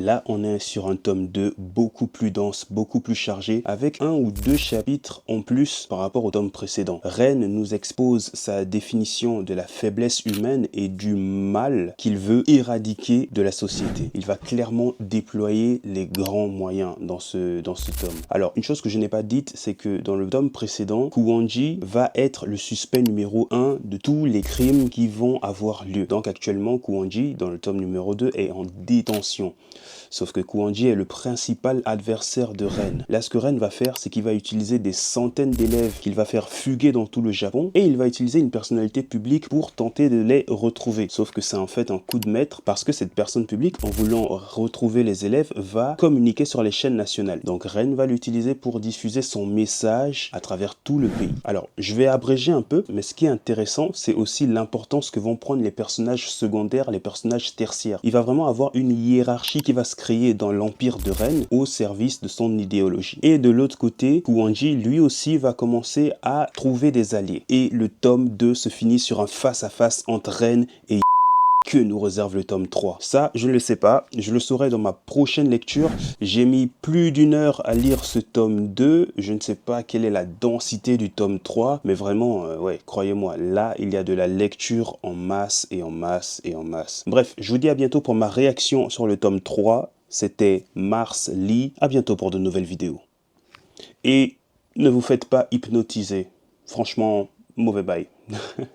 Là, on est sur un tome 2 beaucoup plus dense, beaucoup plus chargé, avec 1 ou 2 chapitres en plus par rapport au tome précédent. Ren nous expose sa définition de la faiblesse humaine et du mal qu'il veut éradiquer de la société. Il va clairement déployer les grands moyens dans ce tome. Alors, une chose que je n'ai pas dite, c'est que dans le tome précédent, Kuwanji va être le suspect numéro 1 de tous les crimes qui vont avoir lieu. Donc actuellement, Kuwanji, dans le tome numéro 2, est en détention. Sauf que Kuwanji est le principal adversaire de Ren. Là, ce que Ren va faire, c'est qu'il va utiliser des centaines d'élèves qu'il va faire fuguer dans tout le Japon et il va utiliser une personnalité publique pour tenter de les retrouver. Sauf que c'est en fait un coup de maître parce que cette personne publique, en voulant retrouver les élèves, va communiquer sur les chaînes nationales. Donc Ren va l'utiliser pour diffuser son message à travers tout le pays. Alors, je vais abréger un peu, mais ce qui est intéressant, c'est aussi l'importance que vont prendre les personnages secondaires, les personnages tertiaires. Il va vraiment avoir une hiérarchie qui va se créer dans l'empire de Ren au service de son idéologie. Et de l'autre côté, Kuwanji, lui aussi, va commencer à trouver des alliés. Et le tome 2 se finit sur un face-à-face entre Ren et que nous réserve le tome 3. Ça, je ne le sais pas, je le saurai dans ma prochaine lecture. J'ai mis plus d'1 heure à lire ce tome 2, je ne sais pas quelle est la densité du tome 3, mais vraiment, ouais, croyez-moi, là, il y a de la lecture en masse et en masse et en masse. Bref, je vous dis à bientôt pour ma réaction sur le tome 3. C'était Mars Lee, à bientôt pour de nouvelles vidéos. Et ne vous faites pas hypnotiser, franchement, mauvais bail.